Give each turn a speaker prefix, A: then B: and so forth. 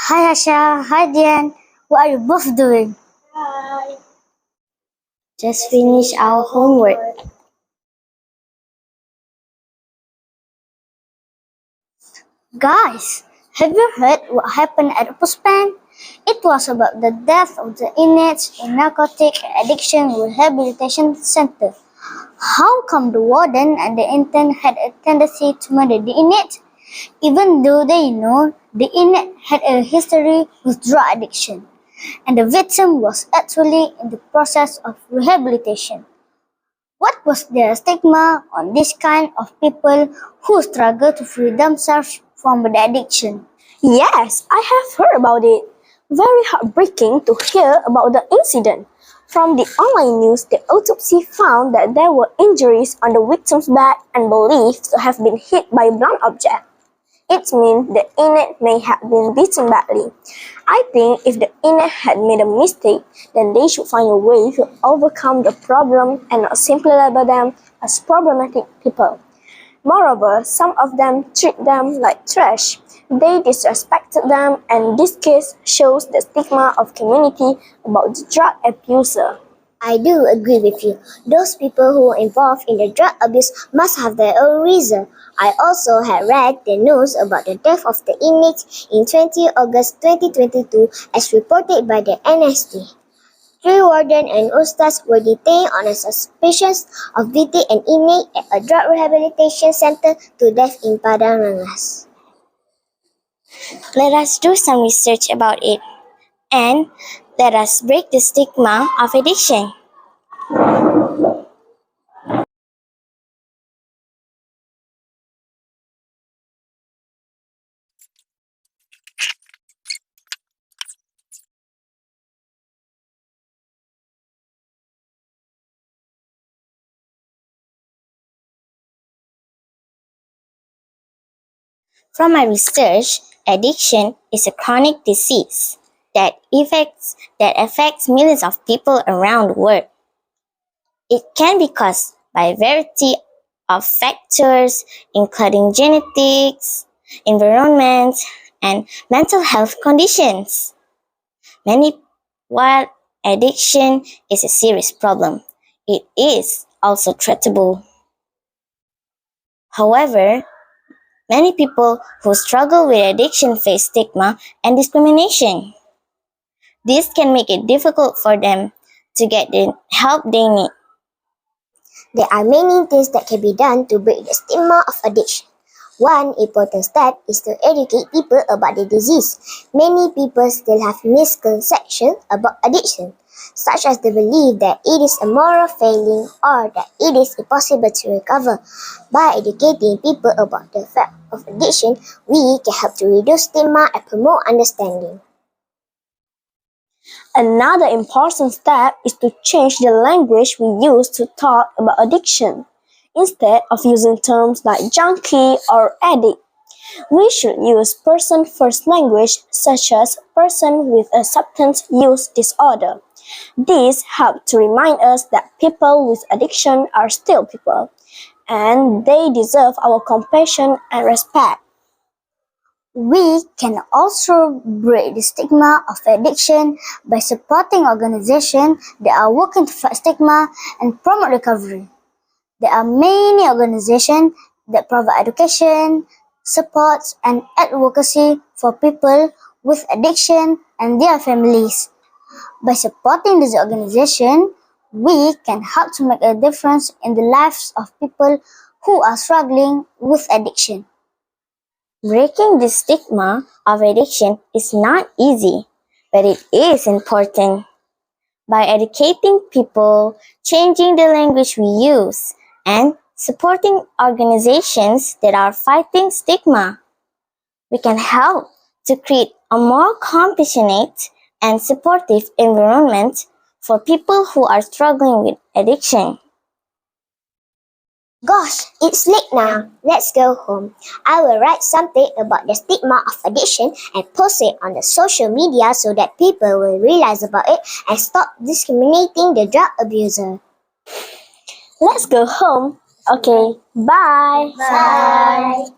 A: Hi Asha, hi Dian. What are you both doing? Just finished our homework. Guys, have you heard what happened at Puspan? It was about the death of the inmates in Narcotic Addiction Rehabilitation Center. How come the warden and the intern had a tendency to murder the inmate, even though they know the inmate had a history with drug addiction, and the victim was actually in the process of rehabilitation? What was the stigma on this kind of people who struggle to free themselves from the addiction?
B: Yes, I have heard about it. Very heartbreaking to hear about the incident. From the online news, the autopsy found that there were injuries on the victim's back and believed to have been hit by a blunt object. It means the inmate may have been beaten badly. I think if the inmate had made a mistake, then they should find a way to overcome the problem and not simply label them as problematic people. Moreover, some of them treat them like trash. They disrespected them, and this case shows the stigma of community about the drug abuser.
A: I do agree with you. Those people who are involved in the drug abuse must have their own reason. I also had read the news about the death of the inmate in 20 August 2022 as reported by the NSD. Three warden and ustaz were detained on a suspicion of beating an inmate at a drug rehabilitation center to death in Padang Rangas. Let us do some research about it, and let us break the stigma of addiction. From my research, addiction is a chronic disease that affects millions of people around the world. It can be caused by a variety of factors, including genetics, environment, and mental health conditions. While addiction is a serious problem, it is also treatable. However, many people who struggle with addiction face stigma and discrimination. This can make it difficult for them to get the help they need. There are many things that can be done to break the stigma of addiction. One important step is to educate people about the disease. Many people still have misconceptions about addiction, such as the belief that it is a moral failing or that it is impossible to recover. By educating people about the effect of addiction, we can help to reduce stigma and promote understanding.
B: Another important step is to change the language we use to talk about addiction. Instead of using terms like junkie or addict, we should use person-first language such as person with a substance use disorder. This helps to remind us that people with addiction are still people, and they deserve our compassion and respect. We can also break the stigma of addiction by supporting organizations that are working to fight stigma and promote recovery. There are many organizations that provide education, support, and advocacy for people with addiction and their families. By supporting these organizations, we can help to make a difference in the lives of people who are struggling with addiction. Breaking the stigma of addiction is not easy, but it is important. By educating people, changing the language we use, and supporting organizations that are fighting stigma, we can help to create a more compassionate and supportive environment for people who are struggling with addiction. Gosh, it's late now. Let's go home. I will write something about the stigma of addiction and post it on the social media so that people will realize about it and stop discriminating the drug abuser. Let's go home. Okay, bye.
A: Bye.